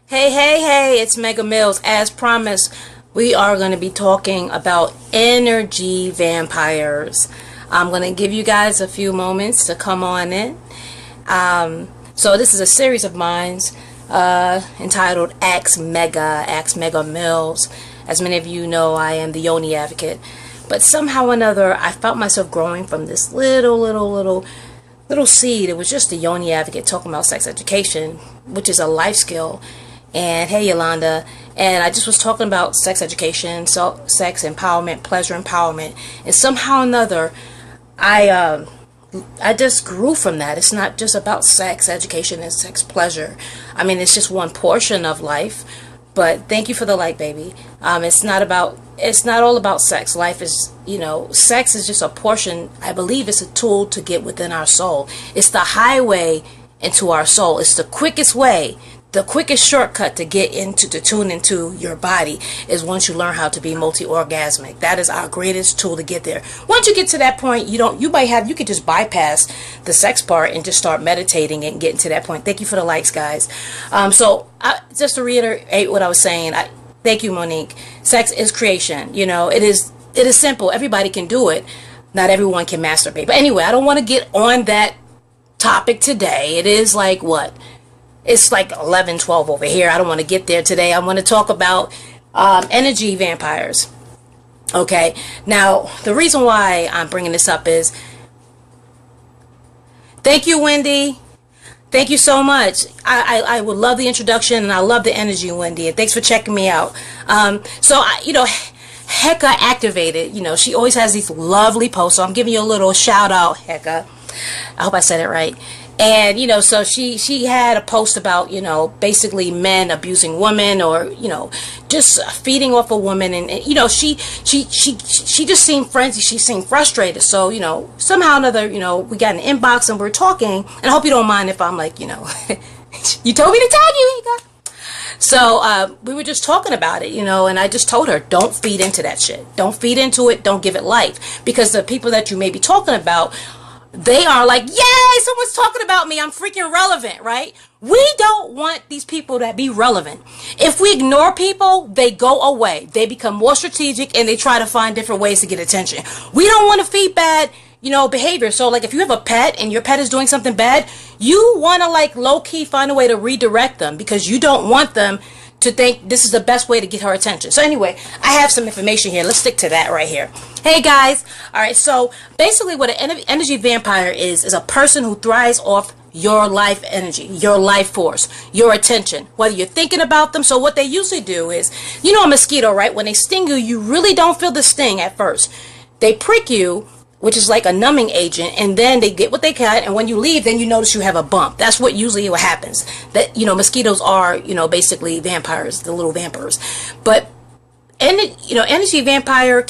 Hey, hey, hey, it's Mega Mills. As promised, we are going to be talking about energy vampires. I'm going to give you guys a few moments to come on in. So this is a series of mine entitled Ask Mega Mills. As many of you know, I am the Yoni advocate. But somehow or another, I felt myself growing from this little seed. It was just the Yoni advocate talking about sex education, which is a life skill. And hey, Yolanda, and I just was talking about sex education, so sex empowerment, pleasure empowerment, and somehow or another, I just grew from that. It's not just about sex education and sex pleasure. I mean, it's just one portion of life. But thank you for the like, baby. It's not all about sex. Life is, sex is just a portion. I believe it's a tool to get within our soul. It's the highway into our soul. It's the quickest way. The quickest shortcut to tune into your body is once you learn how to be multi-orgasmic. That is our greatest tool to get there. Once you get to that point, you could just bypass the sex part and just start meditating and getting to that point. Thank you for the likes, guys. Just to reiterate what I was saying, thank you, Monique. Sex is creation. It is simple. Everybody can do it. Not everyone can masturbate. But anyway, I don't want to get on that topic today. It is like what? It's like 11:12 over here. I don't want to get there today. I want to talk about energy vampires. Okay. Now, the reason why I'm bringing this up is, thank you, Wendy. Thank you so much. I would love the introduction, and I love the energy, Wendy. And thanks for checking me out. Hecka Activated, she always has these lovely posts. So I'm giving you a little shout out, Hecka. I hope I said it right. And, so she had a post about, basically men abusing women or, just feeding off a woman. And she just seemed frenzied. She seemed frustrated. So, somehow or another, we got an inbox and we're talking. And I hope you don't mind if I'm like, you told me to tag you, Ika. So we were just talking about it, and I just told her, don't feed into that shit. Don't feed into it. Don't give it life. Because the people that you may be talking about, they are like, yay, someone's talking about me. I'm freaking relevant, right? We don't want these people to be relevant. If we ignore people, they go away. They become more strategic and they try to find different ways to get attention. We don't want to feed bad, behavior. So like if you have a pet and your pet is doing something bad, you want to like low key find a way to redirect them because you don't want them to think this is the best way to get her attention. So anyway, I have some information here. Let's stick to that right here. Hey guys. All right. So basically what an energy vampire is a person who thrives off your life energy, your life force, your attention, whether you're thinking about them. So what they usually do is, a mosquito, right? When they sting you, you really don't feel the sting at first. They prick you, which is like a numbing agent, and then they get what they can, and when you leave, then you notice you have a bump. That's what usually what happens. That, mosquitoes are, basically vampires, the little vampires. But, energy vampire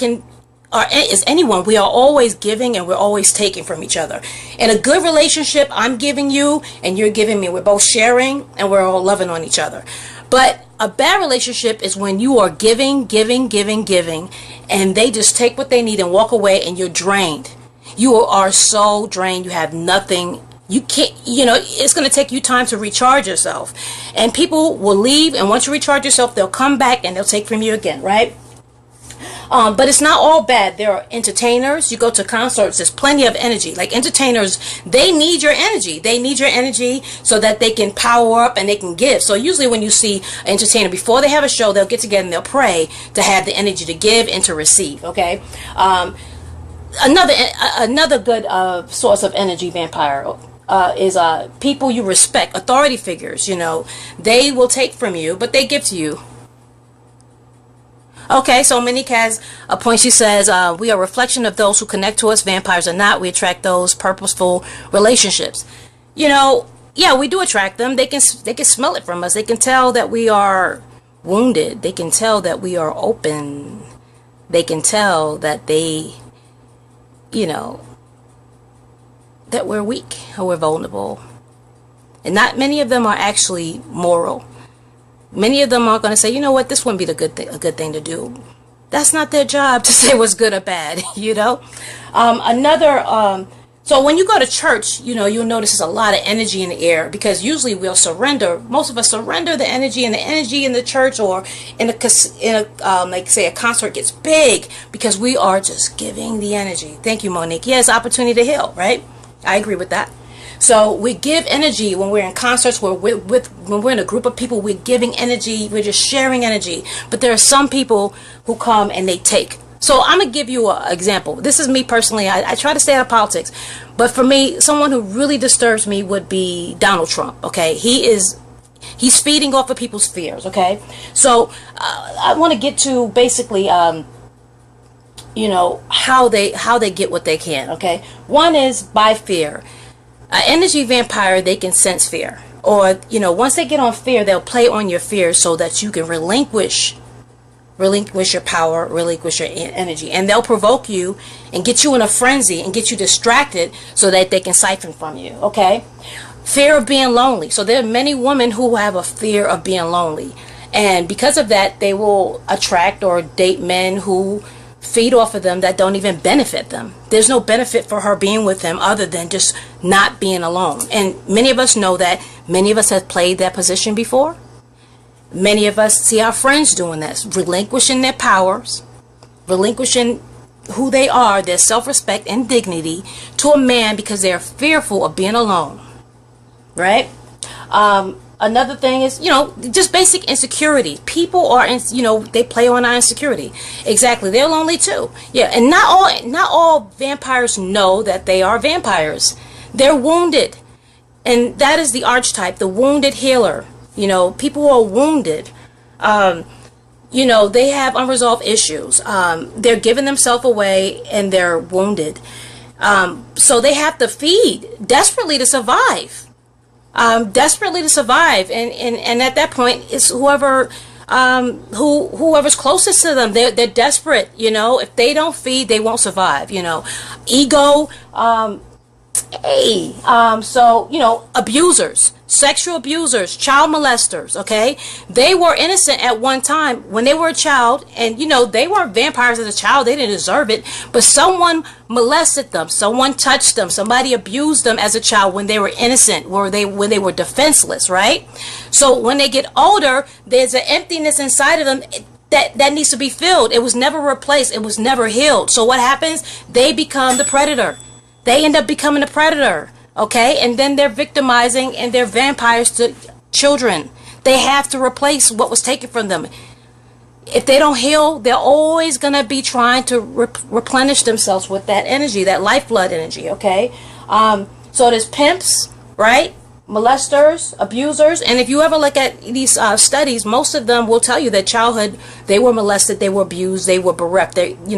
is anyone. We are always giving and we're always taking from each other. In a good relationship, I'm giving you and you're giving me. We're both sharing and we're all loving on each other. But a bad relationship is when you are giving, and they just take what they need and walk away and you're drained. You are so drained. You have nothing. You can't, it's going to take you time to recharge yourself. And people will leave, and once you recharge yourself, they'll come back and they'll take from you again, right? But it's not all bad. There are entertainers. You go to concerts. There's plenty of energy. Like entertainers, they need your energy. They need your energy so that they can power up and they can give. So usually when you see an entertainer, before they have a show, they'll get together and they'll pray to have the energy to give and to receive. Okay. Another good source of energy vampire is people you respect, authority figures. They will take from you, but they give to you. Okay, so Monique has a point. She says, we are a reflection of those who connect to us. Vampires are not. We attract those purposeful relationships. Yeah, we do attract them. They can smell it from us. They can tell that we are wounded. They can tell that we are open. They can tell that that we're weak or we're vulnerable. And not many of them are actually moral. Many of them are going to say, you know what, this wouldn't be a good thing to do. That's not their job to say what's good or bad, Another So when you go to church, you'll notice there's a lot of energy in the air, because usually we'll surrender. Most of us surrender the energy, and the energy in the church or like say a concert gets big because we are just giving the energy. Thank you, Monique. Yes, opportunity to heal, right? I agree with that. So we give energy when we're in concerts, when we're in a group of people, we're giving energy, we're just sharing energy. But there are some people who come and they take. So I'm going to give you an example. This is me personally. I try to stay out of politics. But for me, someone who really disturbs me would be Donald Trump, okay? He's feeding off of people's fears, okay? So I want to get to basically, how they get what they can, okay? One is by fear. An energy vampire, they can sense fear. Or, once they get on fear, they'll play on your fear so that you can relinquish your power, relinquish your energy, and they'll provoke you and get you in a frenzy and get you distracted so that they can siphon from you, okay? Fear of being lonely. So there are many women who have a fear of being lonely, and because of that, they will attract or date men who feed off of them that don't even benefit them. There's no benefit for her being with them other than just not being alone. And many of us know that. Many of us have played that position before. Many of us see our friends doing this, relinquishing their powers, relinquishing who they are, their self-respect and dignity to a man because they're fearful of being alone, right? Another thing is, just basic insecurity. People are, they play on our insecurity. Exactly. They're lonely too. Yeah. And not all vampires know that they are vampires. They're wounded. And that is the archetype, the wounded healer. People who are wounded, they have unresolved issues. They're giving themselves away and they're wounded. So they have to feed desperately to survive. And at that point, it's whoever's closest to them. They're desperate. If they don't feed, they won't survive. Ego. Abusers, sexual abusers, child molesters, okay? They were innocent at one time when they were a child, and they weren't vampires as a child. They didn't deserve it, but someone molested them, someone touched them, somebody abused them as a child when they were innocent, when they were defenseless, right? So when they get older, there's an emptiness inside of them that needs to be filled. It was never replaced. It was never healed. So what happens? They become the predator. They end up becoming a predator, okay? And then they're victimizing and they're vampires to children. They have to replace what was taken from them. If they don't heal, they're always going to be trying to replenish themselves with that energy, that lifeblood energy, okay? So there's pimps, right? Molesters, abusers, and if you ever look at these studies, most of them will tell you that childhood they were molested, they were abused, they were bereft.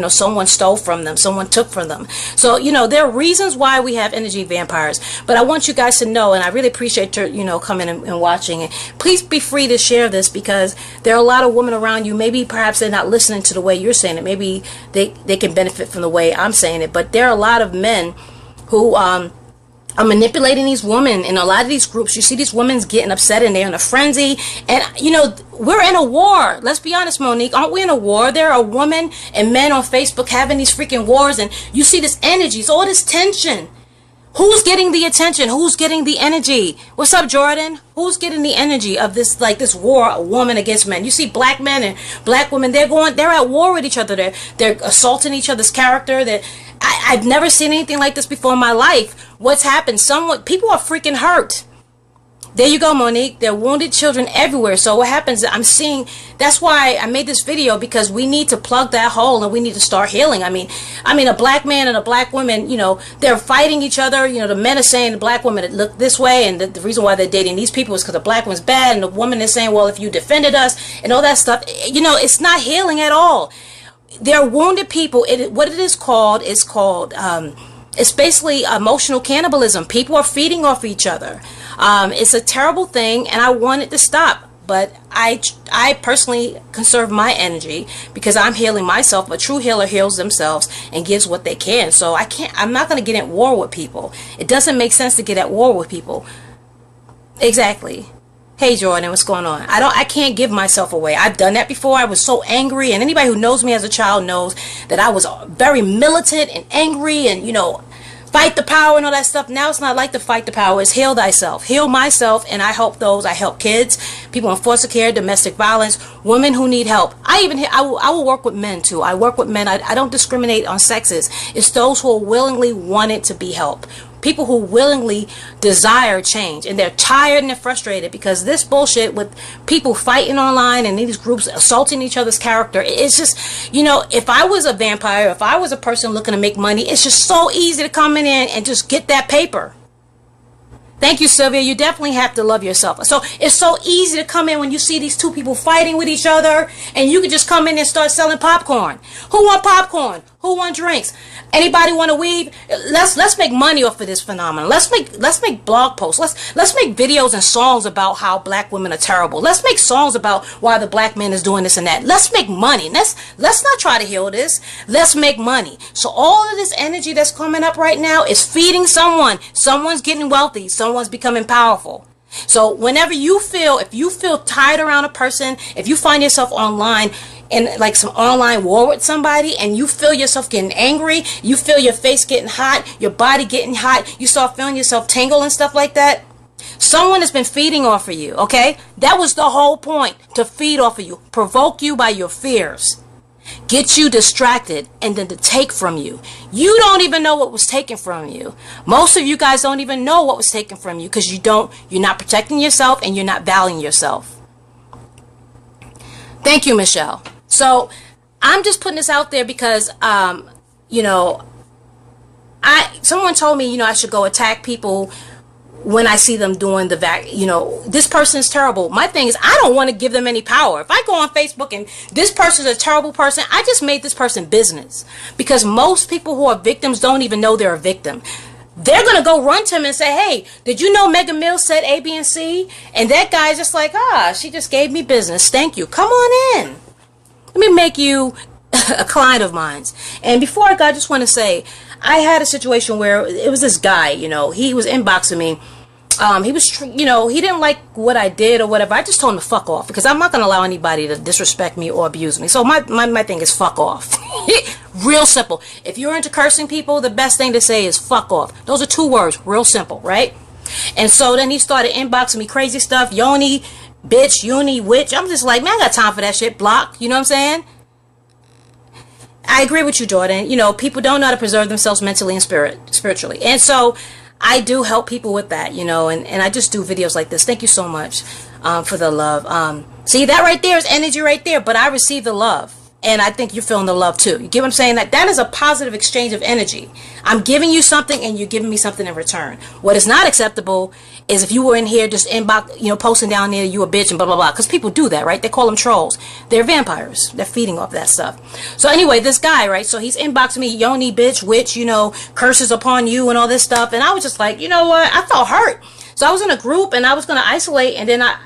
Someone stole from them, someone took from them. So there are reasons why we have energy vampires. But I want you guys to know, and I really appreciate your coming and watching. And please be free to share this because there are a lot of women around you. Maybe perhaps they're not listening to the way you're saying it. Maybe they can benefit from the way I'm saying it. But there are a lot of men who are manipulating these women in a lot of these groups. You see these women getting upset and they're in a frenzy. And, we're in a war. Let's be honest, Monique. Aren't we in a war? There are women and men on Facebook having these freaking wars. And you see this energy. It's all this tension. Who's getting the attention? Who's getting the energy? What's up, Jordan? Who's getting the energy of this, like this war, woman against men? You see black men and black women, they're at war with each other. They're assaulting each other's character. I've never seen anything like this before in my life. What's happened? People are freaking hurt. There you go, Monique. There are wounded children everywhere. So what happens? That's why I made this video, because we need to plug that hole and we need to start healing. I mean, a black man and a black woman, they're fighting each other. The men are saying the black women look this way, and the reason why they're dating these people is because the black one's bad, and the woman is saying, well, if you defended us and all that stuff, it's not healing at all. They're wounded people. What it is called is it's basically emotional cannibalism. People are feeding off each other. It's a terrible thing, and I want it to stop. But I personally conserve my energy because I'm healing myself. A true healer heals themselves and gives what they can. So I'm not going to get at war with people. It doesn't make sense to get at war with people. Exactly. Hey Jordan, what's going on? I can't give myself away. I've done that before. I was so angry, and anybody who knows me as a child knows that I was very militant and angry, and fight the power and all that stuff. Now it's not like to fight the power. It's heal thyself. Heal myself, and I help those. I help kids, people in foster care, domestic violence, women who need help. I will work with men too. I work with men. I don't discriminate on sexes. It's those who willingly want it to be helped. People who willingly desire change, and they're tired and they're frustrated because this bullshit with people fighting online and these groups assaulting each other's character, it's just, you know, if I was a vampire, if I was a person looking to make money, it's just so easy to come in and just get that paper. Thank you, Sylvia. You definitely have to love yourself. So it's so easy to come in when you see these two people fighting with each other, and you can just come in and start selling popcorn. Who want popcorn? Who want drinks? Anybody want to weave? Let's make money off of this phenomenon. Let's make blog posts. Let's make videos and songs about how black women are terrible. Let's make songs about why the black man is doing this and that. Let's make money. Let's not try to heal this. Let's make money. So all of this energy that's coming up right now is feeding someone. Someone's getting wealthy. Someone's becoming powerful. So whenever if you feel tired around a person, if you find yourself online in like some online war with somebody, and you feel yourself getting angry, you feel your face getting hot, your body getting hot, you start feeling yourself tingle and stuff like that, someone has been feeding off of you, okay? That was the whole point, to feed off of you, provoke you by your fears, get you distracted, and then to take from you. You don't even know what was taken from you. Most of you guys don't even know what was taken from you because you're not protecting yourself and you're not valuing yourself. Thank you, Michelle. So I'm just putting this out there because, you know, someone told me, you know, I should go attack people when I see them doing you know, this person is terrible. My thing is, I don't want to give them any power. If I go on Facebook and this person is a terrible person, I just made this person business. Because most people who are victims don't even know they're a victim. They're going to go run to him and say, hey, did you know Megan Mills said A, B, and C? And that guy's just like, she just gave me business. Thank you. Come on in. Let me make you a client of mine. And before I go, I just want to say, I had a situation where it was this guy, you know, he was inboxing me. He was, you know, he didn't like what I did or whatever. I just told him to fuck off because I'm not going to allow anybody to disrespect me or abuse me. So my thing is fuck off. Real simple. If you're into cursing people, the best thing to say is fuck off. Those are 2 words. Real simple, right? And so then he started inboxing me crazy stuff. Yoni, bitch, uni, witch. I'm just like, man, I got time for that shit. Block. You know what I'm saying? I agree with you, Jordan. You know, people don't know how to preserve themselves mentally and spiritually. And so I do help people with that, you know, and I just do videos like this. Thank you so much for the love. See, that right there is energy right there, but I receive the love. And I think you're feeling the love too. You get what I'm saying? That is a positive exchange of energy. I'm giving you something and you're giving me something in return. What is not acceptable is if you were in here just inbox, you know, posting down there, you a bitch and blah, blah, blah. Because people do that, right? They call them trolls. They're vampires. They're feeding off that stuff. So anyway, this guy, right? So he's inboxing me, yoni, bitch, witch, you know, curses upon you and all this stuff. And I was just like, you know what? I felt hurt. So I was in a group and I was going to isolate, and then I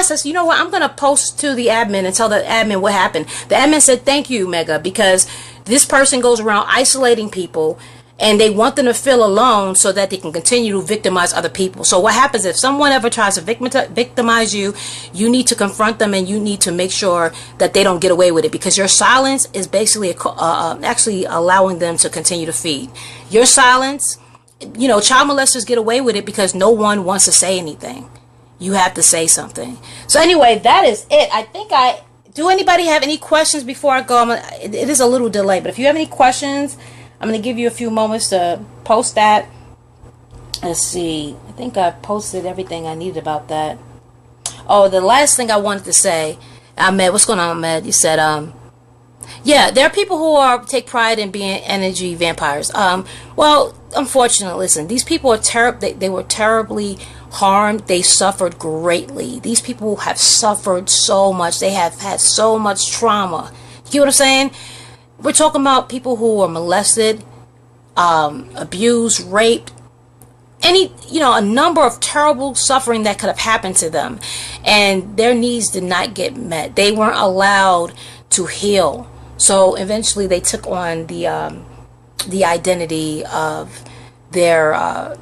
said, you know what, I'm going to post to the admin and tell the admin what happened. The admin said, thank you, Mega, because this person goes around isolating people and they want them to feel alone so that they can continue to victimize other people. So what happens if someone ever tries to victimize you, you need to confront them and you need to make sure that they don't get away with it, because your silence is basically actually allowing them to continue to feed. Your silence, you know, child molesters get away with it because no one wants to say anything. You have to say something. So anyway, that is it. I think do anybody have any questions before I go? It is a little delay, but if you have any questions, I'm going to give you a few moments to post that. Let's see. I think I posted everything I needed about that. Oh, the last thing I wanted to say, Ahmed, what's going on, Ahmed? You said, yeah, there are people who take pride in being energy vampires. Well, unfortunately, listen, these people are they were terribly harmed. They suffered greatly. These people have suffered so much. They have had so much trauma. You get what I'm saying? We're talking about people who were molested, abused, raped, a number of terrible suffering that could have happened to them, and their needs did not get met. They weren't allowed to heal. So eventually they took on the identity of their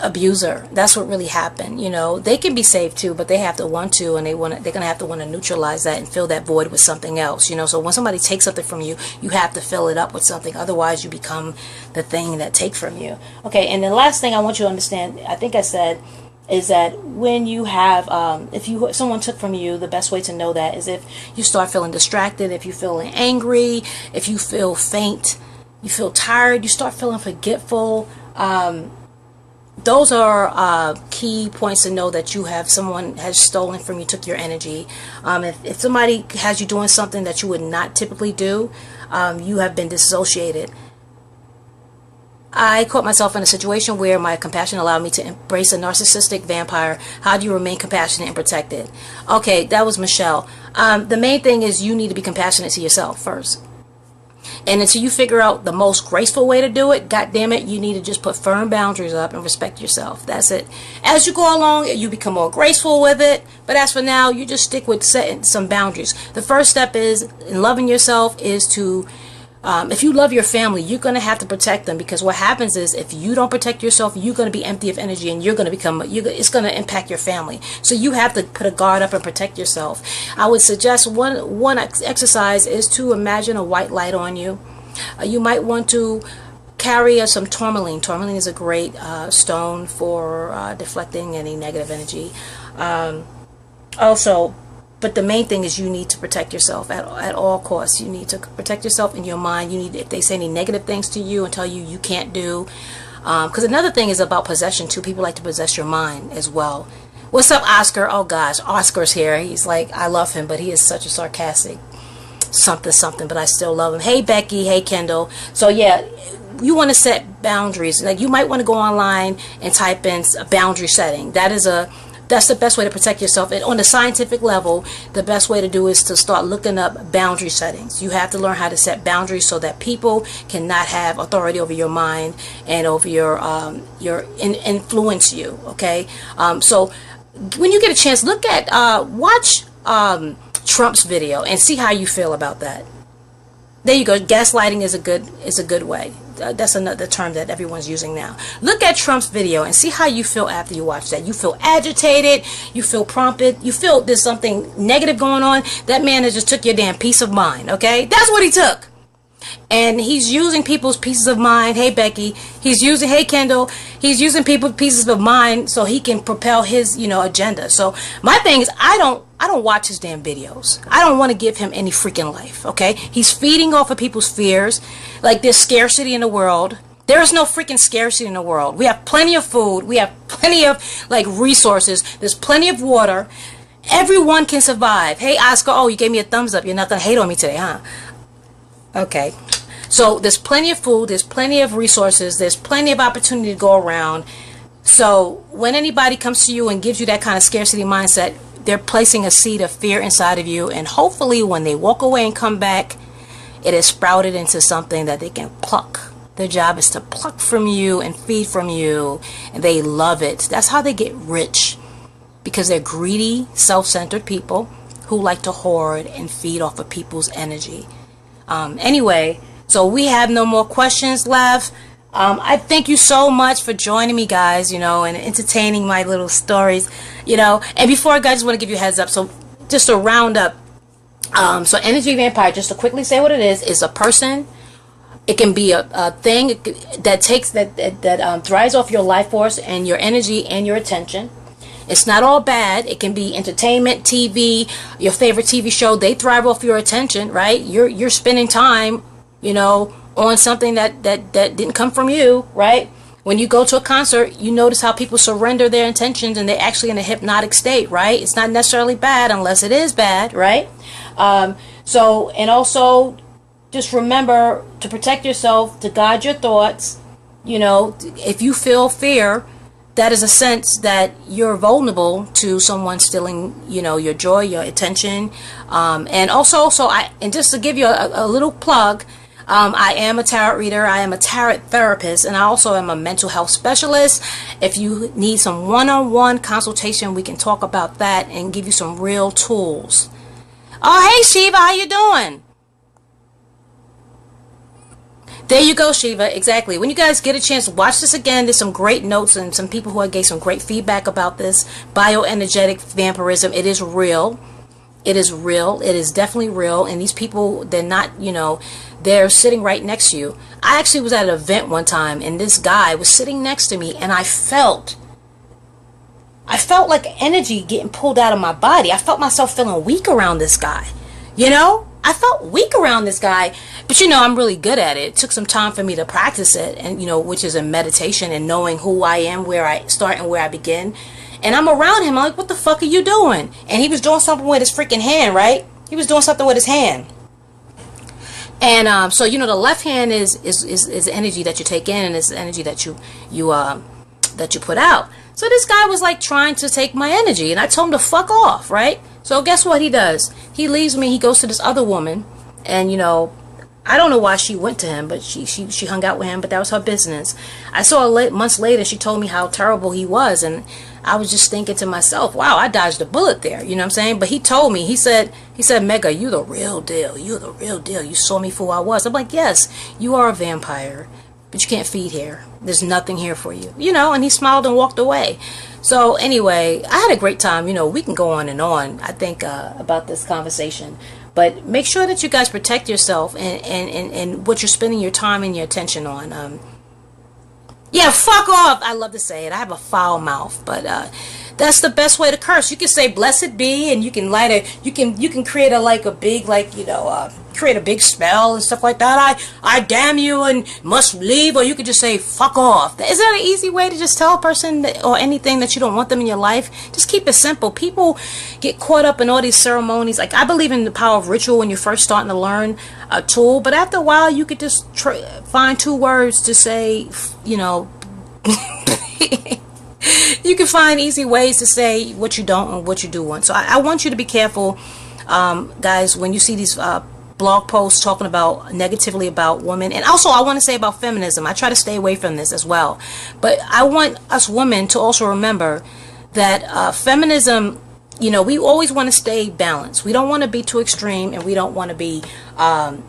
abuser. That's what really happened. You know, they can be saved too, but they have to want to, and they're gonna have to want to neutralize that and fill that void with something else. You know, so when somebody takes something from you, you have to fill it up with something. Otherwise, you become the thing that take from you. Okay, and the last thing I want you to understand, I think I said, is that when you have, if someone took from you, the best way to know that is if you start feeling distracted, if you feel angry, if you feel faint, you feel tired, you start feeling forgetful. Those are key points to know that someone has stolen from you, took your energy. If somebody has you doing something that you would not typically do, you have been dissociated. I caught myself in a situation where my compassion allowed me to embrace a narcissistic vampire. How do you remain compassionate and protected? Okay, that was Michelle. The main thing is you need to be compassionate to yourself first. And until you figure out the most graceful way to do it, God damn it, you need to just put firm boundaries up and respect yourself. That's it. As you go along, you become more graceful with it. But as for now, you just stick with setting some boundaries. The first step in loving yourself is to, if you love your family, you're going to have to protect them, because what happens is if you don't protect yourself, you're going to be empty of energy, and it's going to impact your family. So you have to put a guard up and protect yourself. I would suggest one exercise is to imagine a white light on you. You might want to carry some tourmaline. Tourmaline is a great stone for deflecting any negative energy. But the main thing is you need to protect yourself at all costs. You need to protect yourself in your mind. If they say any negative things to you and tell you can't do. Because another thing is about possession too. People like to possess your mind as well. What's up, Oscar? Oh gosh, Oscar's here. He's like, I love him, but he is such a sarcastic something, but I still love him. Hey Becky, hey Kendall. So yeah, you want to set boundaries. Like you might want to go online and type in a boundary setting. That's the best way to protect yourself. And on the scientific level, the best way to do is to start looking up boundary settings. You have to learn how to set boundaries so that people cannot have authority over your mind and over influence you. Okay. So when you get a chance, watch Trump's video and see how you feel about that. There you go. Gaslighting is a good way. That's another term that everyone's using now. Look at Trump's video and see how you feel after you watch that. You feel agitated. You feel prompted. You feel there's something negative going on. That man has just took your damn peace of mind. Okay, that's what he took. And he's using people's pieces of mind. Hey Becky, hey Kendall, he's using people's pieces of mind so he can propel his agenda. So my thing is I don't watch his damn videos. I don't want to give him any freaking life. Okay, he's feeding off of people's fears. Like there's scarcity in the world. There is no freaking scarcity in the world. We have plenty of food. We have plenty of resources. There's plenty of water. Everyone can survive. Hey Oscar, oh, you gave me a thumbs up. You're not gonna hate on me today, huh? Okay, so there's plenty of food, there's plenty of resources, there's plenty of opportunity to go around. So when anybody comes to you and gives you that kind of scarcity mindset, they're placing a seed of fear inside of you, and hopefully when they walk away and come back, it is sprouted into something that they can pluck. Their job is to pluck from you and feed from you, and they love it. That's how they get rich, because they're greedy, self-centered people who like to hoard and feed off of people's energy. Anyway, so we have no more questions left. I thank you so much for joining me, guys, and entertaining my little stories, and before I just want to give you a heads up. So just to round up, so energy vampire, just to quickly say what it is a person. It can be a thing that thrives off your life force and your energy and your attention. It's not all bad. It can be entertainment, TV, your favorite TV show. They thrive off your attention, right? You're spending time, on something that didn't come from you, right? When you go to a concert, you notice how people surrender their intentions and they're actually in a hypnotic state, right? It's not necessarily bad unless it is bad, right? And also just remember to protect yourself, to guide your thoughts. If you feel fear, that is a sense that you're vulnerable to someone stealing, your joy, your attention. And just to give you a little plug, I am a tarot reader. I am a tarot therapist, and I also am a mental health specialist. If you need some one-on-one consultation, we can talk about that and give you some real tools. Oh, hey Shiva, how you doing? There you go, Shiva. Exactly. When you guys get a chance, watch this again. There's some great notes and some people who gave some great feedback about this bioenergetic vampirism. It is real. It is real. It is definitely real. And these people, they're not, they're sitting right next to you. I actually was at an event one time, and this guy was sitting next to me, and I felt like energy getting pulled out of my body. I felt myself feeling weak around this guy. I felt weak around this guy, but I'm really good at it. It took some time for me to practice it, and which is in meditation and knowing who I am, where I start and where I begin. And I'm around him. I'm like, what the fuck are you doing? And he was doing something with his freaking hand, right? He was doing something with his hand. And so the left hand is energy that you take in, and it's energy that you put out. So this guy was like trying to take my energy, and I told him to fuck off, right? So guess what he does? He leaves me. He goes to this other woman, and I don't know why she went to him, but she hung out with him, but that was her business. I saw her months later. She told me how terrible he was, and I was just thinking to myself, wow, I dodged a bullet there. You know what I'm saying? But he told me, he said, Mega, you the real deal. You're the real deal. You saw me for who I was. I'm like, yes, you are a vampire, but you can't feed here. There's nothing here for you. And he smiled and walked away. So anyway, I had a great time. We can go on and on, I think, about this conversation. But make sure that you guys protect yourself and what you're spending your time and your attention on. Yeah, fuck off. I love to say it. I have a foul mouth, but that's the best way to curse. You can say "blessed be," and you can you can create a big create a big spell and stuff like that. I damn you and must leave, or you could just say "fuck off." Is that an easy way to just tell a person or anything that you don't want them in your life? Just keep it simple. People get caught up in all these ceremonies. Like, I believe in the power of ritual when you're first starting to learn a tool, but after a while you could just find 2 words to say, you can find easy ways to say what you don't and what you do want. So I want you to be careful, guys, when you see these blog posts talking about negatively about women. And also, I want to say about feminism. I try to stay away from this as well. But I want us women to also remember that feminism, we always want to stay balanced. We don't want to be too extreme, and we don't want to be on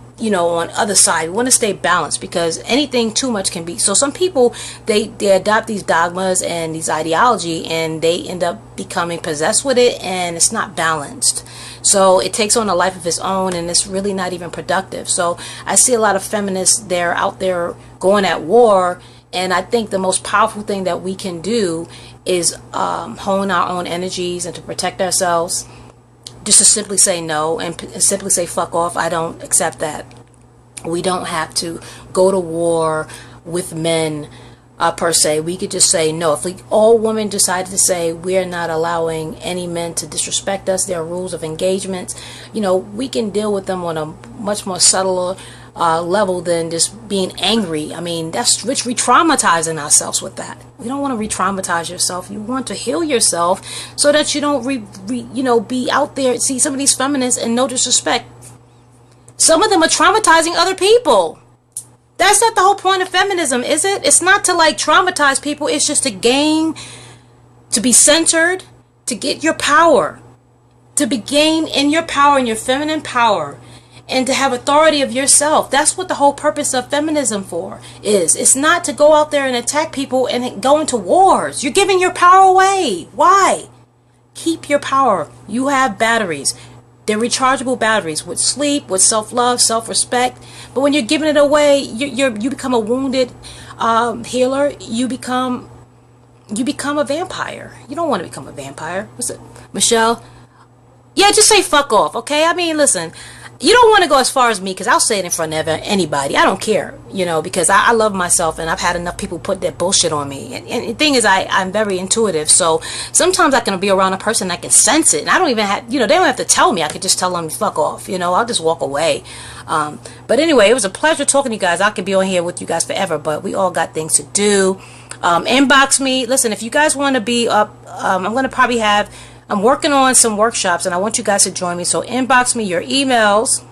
other side. We want to stay balanced, because anything too much can be. So some people, they adopt these dogmas and these ideology, and they end up becoming possessed with it, and it's not balanced. So it takes on a life of its own, and it's really not even productive. So I see a lot of feminists, they're out there going at war, and I think the most powerful thing that we can do is hone our own energies and to protect ourselves. Just to simply say no and simply say fuck off. I don't accept that. We don't have to go to war with men per se. We could just say no. If all women decided to say we're not allowing any men to disrespect us, there are rules of engagement, we can deal with them on a much more subtler level than just being angry. I mean, that's re-traumatizing ourselves with that. You don't want to re-traumatize yourself. You want to heal yourself so that you don't be out there. See, some of these feminists, and no disrespect, some of them are traumatizing other people. That's not the whole point of feminism, is it? It's not to traumatize people. It's just to gain, to be centered, to get your power, to be gain in your power, in your feminine power, and to have authority of yourself. That's what the whole purpose of feminism is. It's not to go out there and attack people and go into wars. You're giving your power away. Why? Keep your power. You have batteries. They're rechargeable batteries with sleep, with self-love, self-respect. But when you're giving it away, you become a wounded healer. You become a vampire. You don't want to become a vampire. What's it, Michelle? Yeah, just say fuck off, okay? I mean, listen. You don't want to go as far as me, because I'll say it in front of anybody. I don't care, because I love myself, and I've had enough people put that bullshit on me. And the thing is, I'm very intuitive, so sometimes I can be around a person and I can sense it, and I don't even have, they don't have to tell me. I could just tell them fuck off, I'll just walk away. But anyway, it was a pleasure talking to you guys. I could be on here with you guys forever, but we all got things to do. Inbox me. Listen, if you guys want to be up, I'm going to probably I'm working on some workshops, and I want you guys to join me. So inbox me your emails.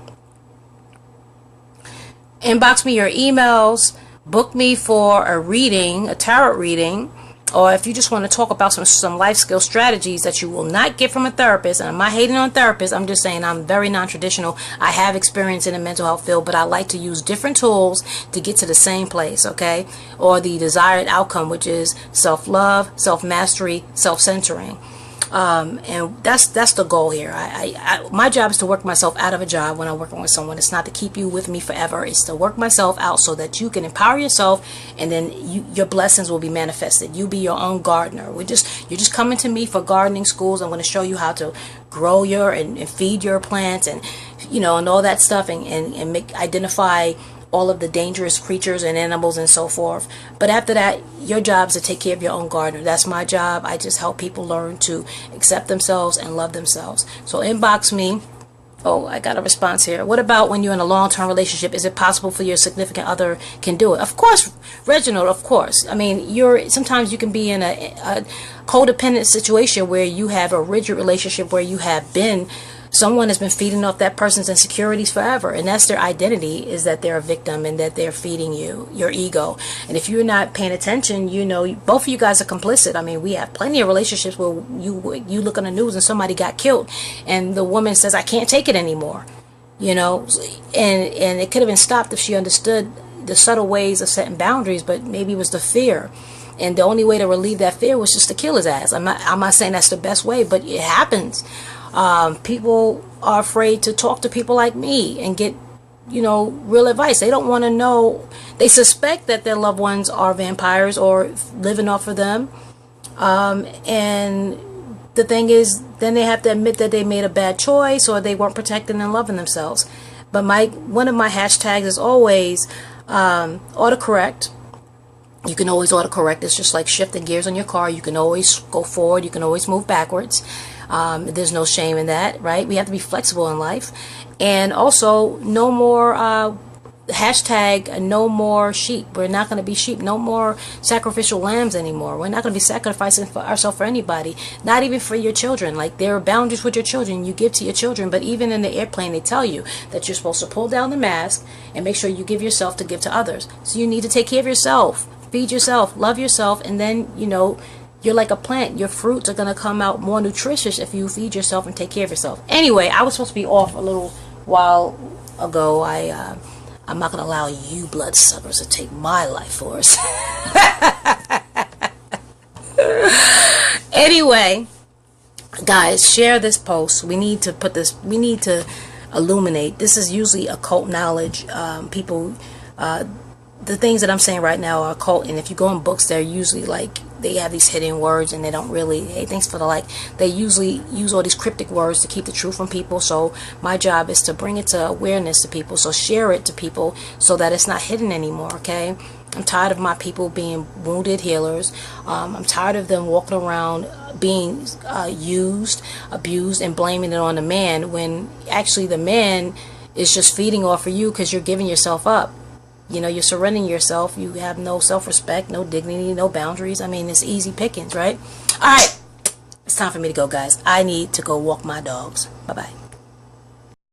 Book me for a reading, a tarot reading, or if you just want to talk about some life skill strategies that you will not get from a therapist, and I'm not hating on therapists, I'm just saying I'm very non-traditional. I have experience in the mental health field, but I like to use different tools to get to the same place, okay, or the desired outcome, which is self-love, self-mastery, self-centering. And that's the goal here. My job is to work myself out of a job when I'm working with someone. It's not to keep you with me forever. It's to work myself out so that you can empower yourself, and then your blessings will be manifested. You be your own gardener. You're just coming to me for gardening schools. I'm going to show you how to grow and feed your plants, and and all that stuff, and identify all of the dangerous creatures and animals and so forth. But after that, your job is to take care of your own gardener. That's my job. I just help people learn to accept themselves and love themselves. So inbox me. Oh, I got a response here. What about when you're in a long-term relationship? Is it possible for your significant other can do it? Of course, Reginald, of course. I mean, sometimes you can be in a codependent situation where you have a rigid relationship where someone has been feeding off that person's insecurities forever, and that's their identity, is that they're a victim and that they're feeding you your ego. And if you're not paying attention, both of you guys are complicit. I mean, we have plenty of relationships where you look on the news and somebody got killed, and the woman says, I can't take it anymore, and it could have been stopped if she understood the subtle ways of setting boundaries, but maybe it was the fear. And the only way to relieve that fear was just to kill his ass. I'm not saying that's the best way, but it happens. People are afraid to talk to people like me and get, real advice. They don't want to know. They suspect that their loved ones are vampires or living off of them. And the thing is, then they have to admit that they made a bad choice or they weren't protecting and loving themselves. But one of my hashtags is always autocorrect. You can always autocorrect. It's just like shifting gears on your car. You can always go forward. You can always move backwards. There's no shame in that, right? We have to be flexible in life. And also, no more hashtag no more sheep. We're not going to be sheep. No more sacrificial lambs anymore. We're not going to be sacrificing for ourselves for anybody, not even for your children. Like, there are boundaries with your children you give to your children, but even in the airplane they tell you that you're supposed to pull down the mask and make sure you give yourself to give to others. So you need to take care of yourself, feed yourself, love yourself, and then you're like a plant. Your fruits are going to come out more nutritious if you feed yourself and take care of yourself. Anyway, I was supposed to be off a little while ago. I'm not going to allow you bloodsuckers to take my life force. Anyway, guys, share this post. We need to illuminate. This is usually occult knowledge. People, the things that I'm saying right now are occult, and if you go in books, they're usually like, they have these hidden words, and they don't really, hey, thanks for the like, they usually use all these cryptic words to keep the truth from people. So my job is to bring it to awareness to people, so share it to people so that it's not hidden anymore, okay? I'm tired of my people being wounded healers. I'm tired of them walking around being used, abused, and blaming it on the man, when actually the man is just feeding off of you because you're giving yourself up. You're surrendering yourself. You have no self-respect, no dignity, no boundaries. I mean, it's easy pickings, right? All right. It's time for me to go, guys. I need to go walk my dogs. Bye-bye.